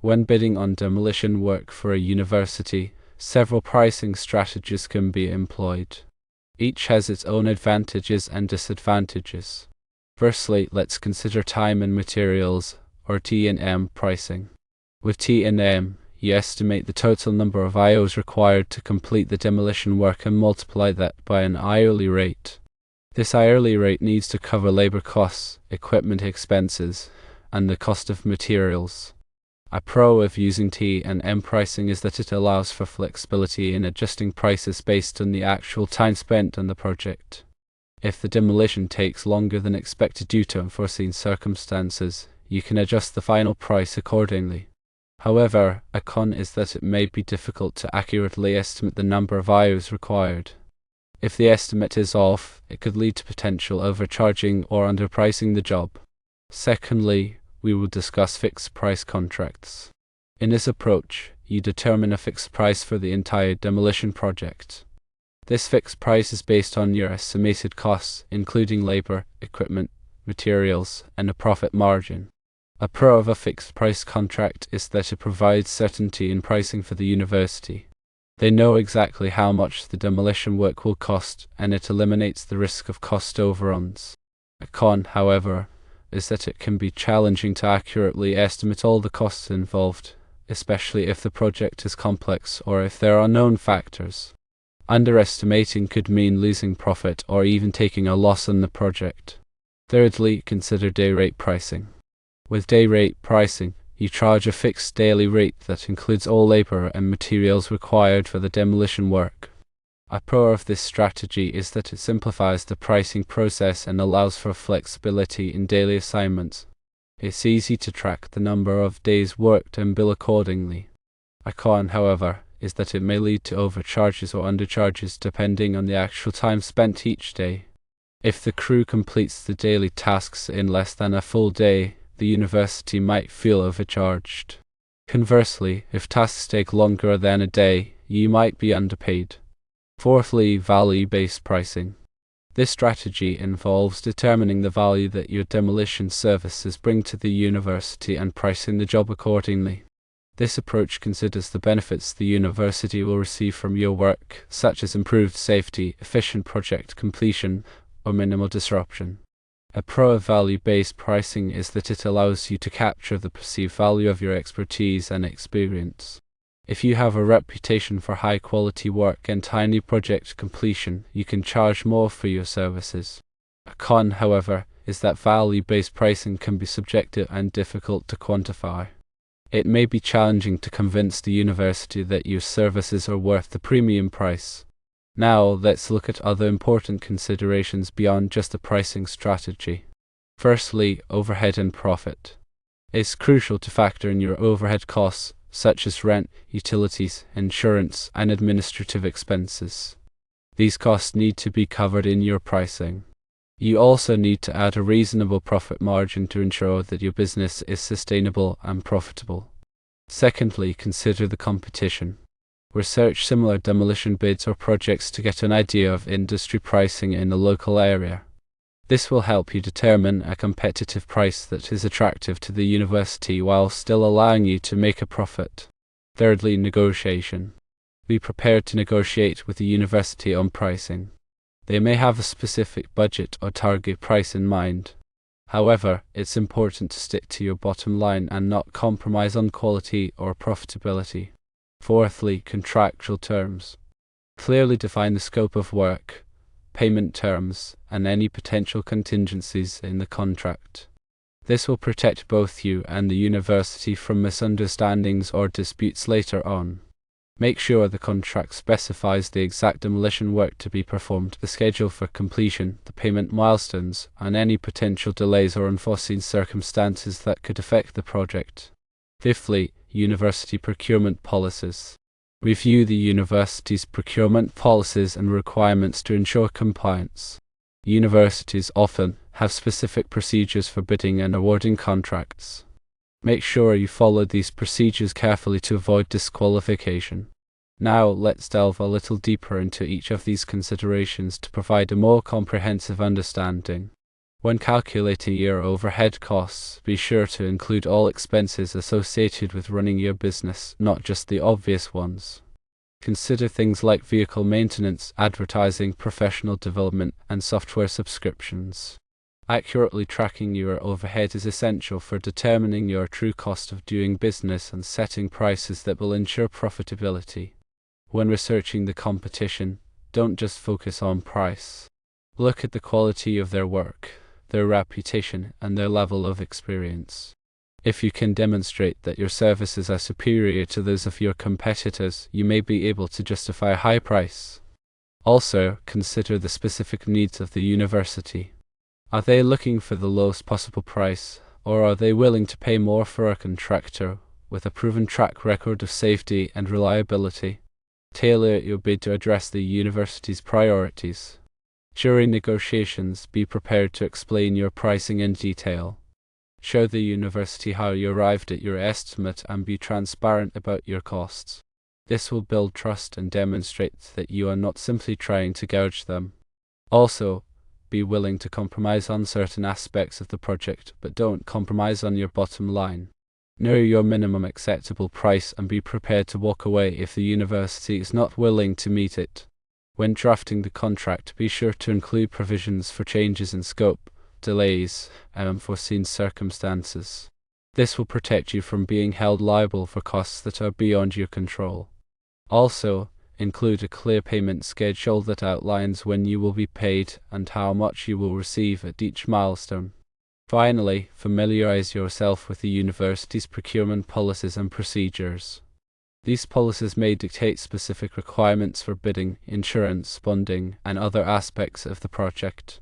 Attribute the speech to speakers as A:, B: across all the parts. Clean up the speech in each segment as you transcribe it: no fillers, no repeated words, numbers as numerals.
A: When bidding on demolition work for a university, several pricing strategies can be employed. Each has its own advantages and disadvantages. Firstly, let's consider time and materials, or T&M pricing. With T&M, you estimate the total number of IOs required to complete the demolition work and multiply that by an hourly rate. This hourly rate needs to cover labor costs, equipment expenses, and the cost of materials. A pro of using T&M pricing is that it allows for flexibility in adjusting prices based on the actual time spent on the project. If the demolition takes longer than expected due to unforeseen circumstances, you can adjust the final price accordingly. However, a con is that it may be difficult to accurately estimate the number of IOs required. If the estimate is off, it could lead to potential overcharging or underpricing the job. Secondly, we will discuss fixed price contracts. In this approach, you determine a fixed price for the entire demolition project. This fixed price is based on your estimated costs, including labor, equipment, materials, and a profit margin. A pro of a fixed price contract is that it provides certainty in pricing for the university. They know exactly how much the demolition work will cost, and it eliminates the risk of cost overruns. A con, however, is that it can be challenging to accurately estimate all the costs involved, especially if the project is complex or if there are unknown factors. Underestimating could mean losing profit or even taking a loss on the project. Thirdly, consider day rate pricing. With day rate pricing, you charge a fixed daily rate that includes all labor and materials required for the demolition work. A pro of this strategy is that it simplifies the pricing process and allows for flexibility in daily assignments. It's easy to track the number of days worked and bill accordingly. A con, however, is that it may lead to overcharges or undercharges depending on the actual time spent each day. If the crew completes the daily tasks in less than a full day, the university might feel overcharged. Conversely, if tasks take longer than a day, you might be underpaid. Fourthly, value-based pricing. This strategy involves determining the value that your demolition services bring to the university and pricing the job accordingly. This approach considers the benefits the university will receive from your work, such as improved safety, efficient project completion, or minimal disruption. A pro of value-based pricing is that it allows you to capture the perceived value of your expertise and experience. If you have a reputation for high-quality work and timely project completion, you can charge more for your services. A con, however, is that value-based pricing can be subjective and difficult to quantify. It may be challenging to convince the university that your services are worth the premium price. Now, let's look at other important considerations beyond just the pricing strategy. Firstly, overhead and profit. It's crucial to factor in your overhead costs, such as rent, utilities, insurance, and administrative expenses. These costs need to be covered in your pricing. You also need to add a reasonable profit margin to ensure that your business is sustainable and profitable. Secondly, consider the competition. Research similar demolition bids or projects to get an idea of industry pricing in the local area. This will help you determine a competitive price that is attractive to the university while still allowing you to make a profit. Thirdly, negotiation. Be prepared to negotiate with the university on pricing. They may have a specific budget or target price in mind. However, it's important to stick to your bottom line and not compromise on quality or profitability. Fourthly, contractual terms. Clearly define the scope of work, payment terms, and any potential contingencies in the contract. This will protect both you and the university from misunderstandings or disputes later on. Make sure the contract specifies the exact demolition work to be performed, the schedule for completion, the payment milestones, and any potential delays or unforeseen circumstances that could affect the project. Fifthly, university procurement policies. Review the university's procurement policies and requirements to ensure compliance. Universities often have specific procedures for bidding and awarding contracts. Make sure you follow these procedures carefully to avoid disqualification. Now, let's delve a little deeper into each of these considerations to provide a more comprehensive understanding. When calculating your overhead costs, be sure to include all expenses associated with running your business, not just the obvious ones. Consider things like vehicle maintenance, advertising, professional development, and software subscriptions. Accurately tracking your overhead is essential for determining your true cost of doing business and setting prices that will ensure profitability. When researching the competition, don't just focus on price. Look at the quality of their work, their reputation, and their level of experience. If you can demonstrate that your services are superior to those of your competitors, you may be able to justify a high price. Also, consider the specific needs of the university. Are they looking for the lowest possible price, or are they willing to pay more for a contractor with a proven track record of safety and reliability? Tailor your bid to address the university's priorities. During negotiations, be prepared to explain your pricing in detail. Show the university how you arrived at your estimate and be transparent about your costs. This will build trust and demonstrate that you are not simply trying to gouge them. Also, be willing to compromise on certain aspects of the project, but don't compromise on your bottom line. Know your minimum acceptable price and be prepared to walk away if the university is not willing to meet it. When drafting the contract, be sure to include provisions for changes in scope, delays, and unforeseen circumstances. This will protect you from being held liable for costs that are beyond your control. Also, include a clear payment schedule that outlines when you will be paid and how much you will receive at each milestone. Finally, familiarize yourself with the university's procurement policies and procedures. These policies may dictate specific requirements for bidding, insurance, funding, and other aspects of the project.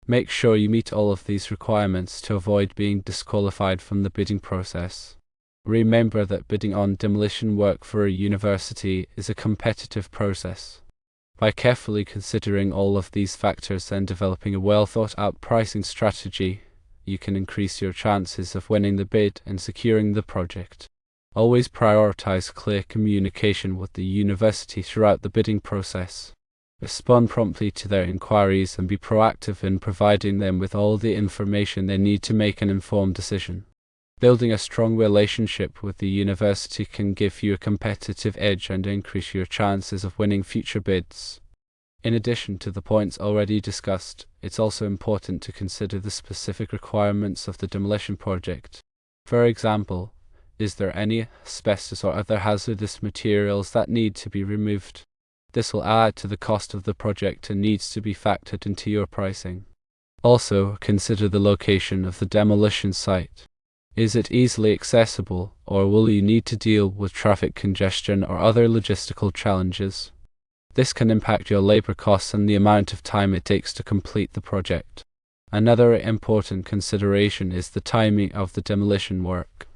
A: Make sure you meet all of these requirements to avoid being disqualified from the bidding process. Remember that bidding on demolition work for a university is a competitive process. By carefully considering all of these factors and developing a well-thought-out pricing strategy, you can increase your chances of winning the bid and securing the project. Always prioritize clear communication with the university throughout the bidding process. Respond promptly to their inquiries and be proactive in providing them with all the information they need to make an informed decision. Building a strong relationship with the university can give you a competitive edge and increase your chances of winning future bids. In addition to the points already discussed, it's also important to consider the specific requirements of the demolition project. For example, is there any asbestos or other hazardous materials that need to be removed? This will add to the cost of the project and needs to be factored into your pricing. Also, consider the location of the demolition site. Is it easily accessible, or will you need to deal with traffic congestion or other logistical challenges? This can impact your labor costs and the amount of time it takes to complete the project. Another important consideration is the timing of the demolition work.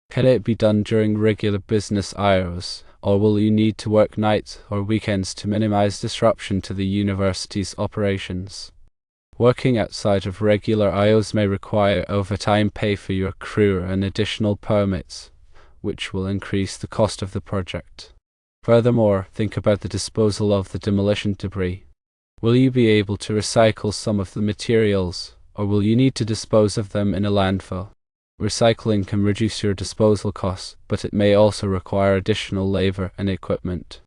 A: Can it be done during regular business hours, or will you need to work nights or weekends to minimize disruption to the university's operations? Working outside of regular hours may require overtime pay for your crew and additional permits, which will increase the cost of the project. Furthermore, think about the disposal of the demolition debris. Will you be able to recycle some of the materials, or will you need to dispose of them in a landfill? Recycling can reduce your disposal costs, but it may also require additional labor and equipment.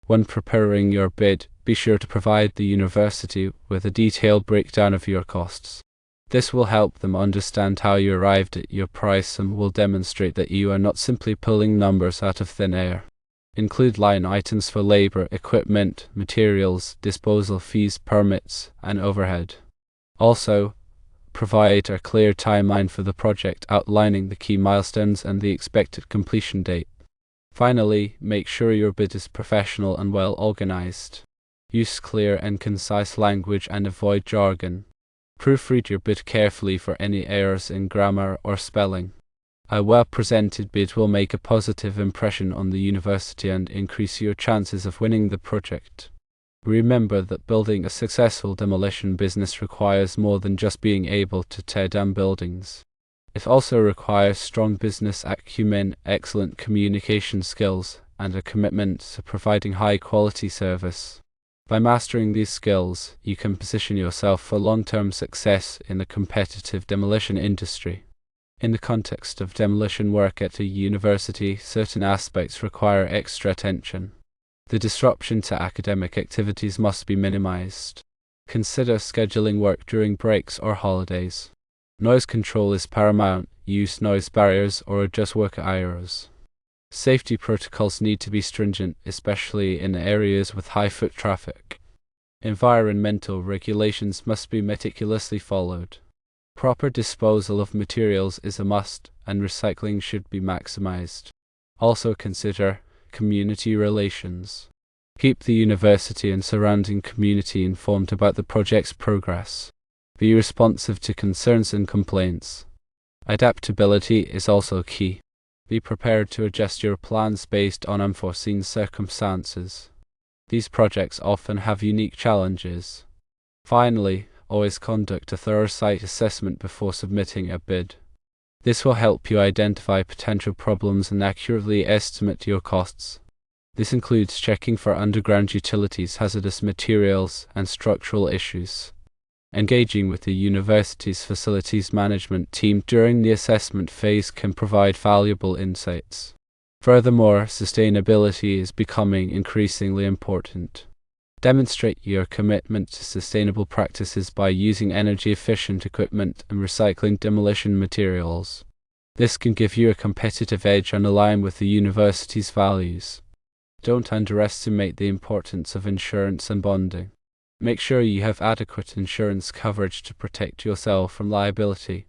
A: When preparing your bid, be sure to provide the university with a detailed breakdown of your costs. This will help them understand how you arrived at your price and will demonstrate that you are not simply pulling numbers out of thin air. Include line items for labor, equipment, materials, disposal fees, permits, and overhead. Also, provide a clear timeline for the project outlining the key milestones and the expected completion date. Finally, make sure your bid is professional and well organized. Use clear and concise language and avoid jargon. Proofread your bid carefully for any errors in grammar or spelling. A well-presented bid will make a positive impression on the university and increase your chances of winning the project. Remember that building a successful demolition business requires more than just being able to tear down buildings. It also requires strong business acumen, excellent communication skills, and a commitment to providing high-quality service. By mastering these skills, you can position yourself for long-term success in the competitive demolition industry. In the context of demolition work at a university, certain aspects require extra attention. The disruption to academic activities must be minimized. Consider scheduling work during breaks or holidays. Noise control is paramount. Use noise barriers or adjust work hours. Safety protocols need to be stringent, especially in areas with high foot traffic. Environmental regulations must be meticulously followed. Proper disposal of materials is a must, and recycling should be maximized. Also consider community relations. Keep the university and surrounding community informed about the project's progress. Be responsive to concerns and complaints. Adaptability is also key. Be prepared to adjust your plans based on unforeseen circumstances. These projects often have unique challenges. Finally, always conduct a thorough site assessment before submitting a bid. This will help you identify potential problems and accurately estimate your costs. This includes checking for underground utilities, hazardous materials, and structural issues. Engaging with the university's facilities management team during the assessment phase can provide valuable insights. Furthermore, sustainability is becoming increasingly important. Demonstrate your commitment to sustainable practices by using energy-efficient equipment and recycling demolition materials. This can give you a competitive edge and align with the university's values. Don't underestimate the importance of insurance and bonding. Make sure you have adequate insurance coverage to protect yourself from liability.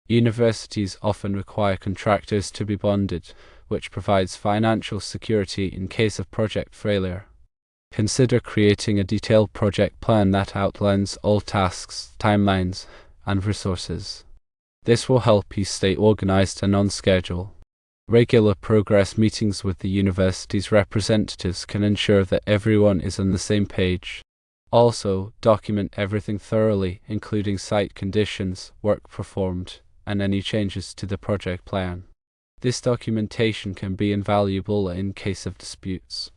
A: Universities often require contractors to be bonded, which provides financial security in case of project failure. Consider creating a detailed project plan that outlines all tasks, timelines, and resources. This will help you stay organized and on schedule. Regular progress meetings with the university's representatives can ensure that everyone is on the same page. Also, document everything thoroughly, including site conditions, work performed, and any changes to the project plan. This documentation can be invaluable in case of disputes.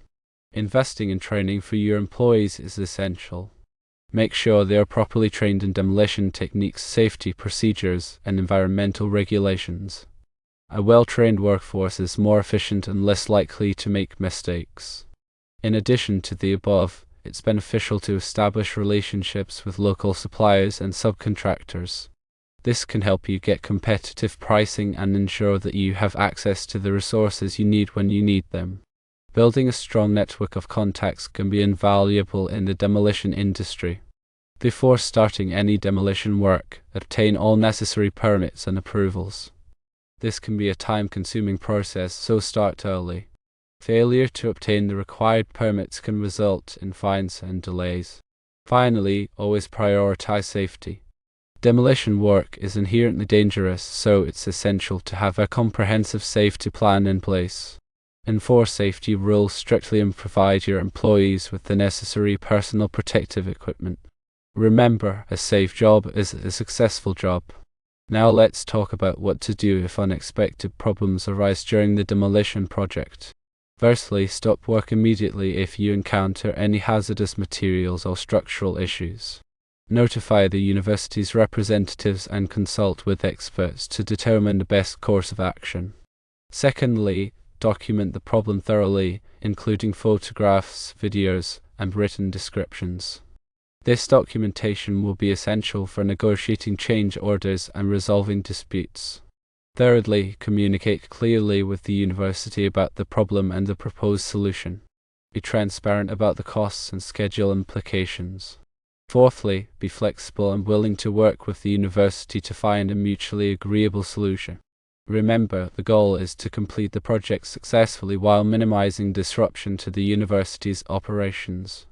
A: Investing in training for your employees is essential. Make sure they are properly trained in demolition techniques, safety procedures, and environmental regulations. A well-trained workforce is more efficient and less likely to make mistakes. In addition to the above, it's beneficial to establish relationships with local suppliers and subcontractors. This can help you get competitive pricing and ensure that you have access to the resources you need when you need them. Building a strong network of contacts can be invaluable in the demolition industry. Before starting any demolition work, obtain all necessary permits and approvals. This can be a time-consuming process, so start early. Failure to obtain the required permits can result in fines and delays. Finally, always prioritize safety. Demolition work is inherently dangerous, so it's essential to have a comprehensive safety plan in place. Enforce safety rules strictly and provide your employees with the necessary personal protective equipment. Remember, a safe job is a successful job. Now let's talk about what to do if unexpected problems arise during the demolition project. Firstly, stop work immediately if you encounter any hazardous materials or structural issues. Notify the university's representatives and consult with experts to determine the best course of action. Secondly, document the problem thoroughly, including photographs, videos, and written descriptions. This documentation will be essential for negotiating change orders and resolving disputes. Thirdly, communicate clearly with the university about the problem and the proposed solution. Be transparent about the costs and schedule implications. Fourthly, be flexible and willing to work with the university to find a mutually agreeable solution. Remember, the goal is to complete the project successfully while minimizing disruption to the university's operations.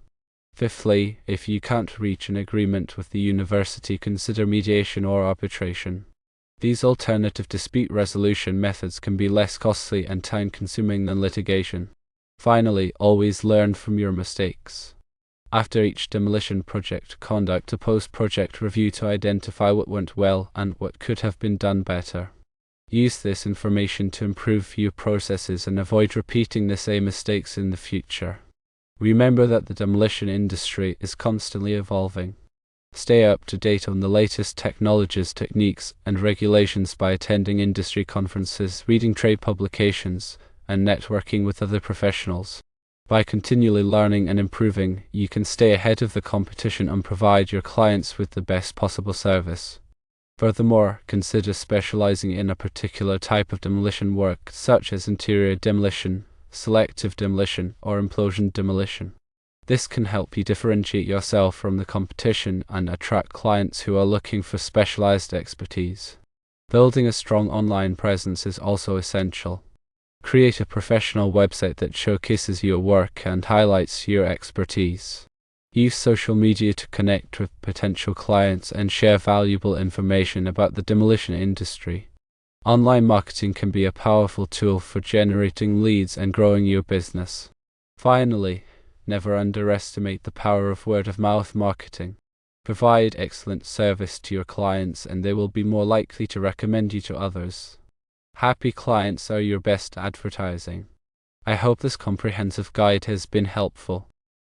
A: Fifthly, if you can't reach an agreement with the university, consider mediation or arbitration. These alternative dispute resolution methods can be less costly and time-consuming than litigation. Finally, always learn from your mistakes. After each demolition project, conduct a post-project review to identify what went well and what could have been done better. Use this information to improve your processes and avoid repeating the same mistakes in the future. Remember that the demolition industry is constantly evolving. Stay up to date on the latest technologies, techniques, and regulations by attending industry conferences, reading trade publications, and networking with other professionals. By continually learning and improving, you can stay ahead of the competition and provide your clients with the best possible service. Furthermore, consider specializing in a particular type of demolition work, such as interior demolition, selective demolition, or implosion demolition. This can help you differentiate yourself from the competition and attract clients who are looking for specialized expertise. Building a strong online presence is also essential. Create a professional website that showcases your work and highlights your expertise. Use social media to connect with potential clients and share valuable information about the demolition industry. Online marketing can be a powerful tool for generating leads and growing your business. Finally, never underestimate the power of word-of-mouth marketing. Provide excellent service to your clients and they will be more likely to recommend you to others. Happy clients are your best advertising. I hope this comprehensive guide has been helpful.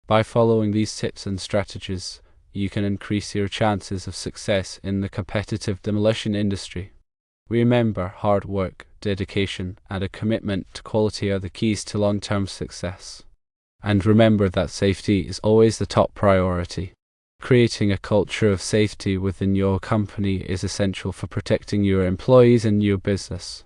A: By following these tips and strategies, you can increase your chances of success in the competitive demolition industry. Remember, hard work, dedication, and a commitment to quality are the keys to long-term success. And remember that safety is always the top priority. Creating a culture of safety within your company is essential for protecting your employees and your business.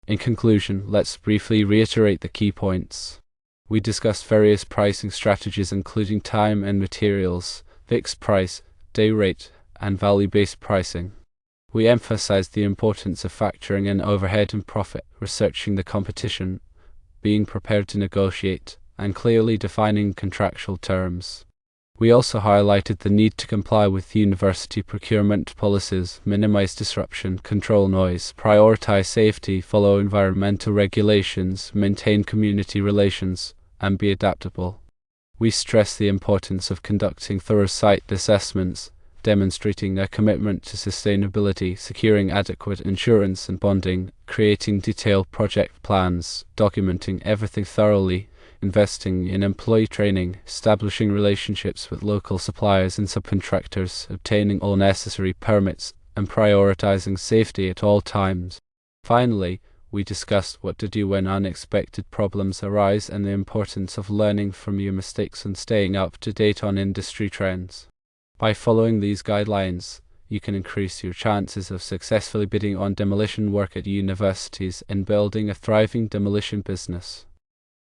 A: In conclusion, let's briefly reiterate the key points. We discussed various pricing strategies including time and materials, fixed price, day rate, and value-based pricing. We emphasized the importance of factoring in overhead and profit, researching the competition, being prepared to negotiate, and clearly defining contractual terms. We also highlighted the need to comply with university procurement policies, minimize disruption, control noise, prioritize safety, follow environmental regulations, maintain community relations, and be adaptable. We stress the importance of conducting thorough site assessments, demonstrating a commitment to sustainability, securing adequate insurance and bonding, creating detailed project plans, documenting everything thoroughly, investing in employee training, establishing relationships with local suppliers and subcontractors, obtaining all necessary permits, and prioritizing safety at all times. Finally, we discussed what to do when unexpected problems arise and the importance of learning from your mistakes and staying up to date on industry trends. By following these guidelines, you can increase your chances of successfully bidding on demolition work at universities and building a thriving demolition business.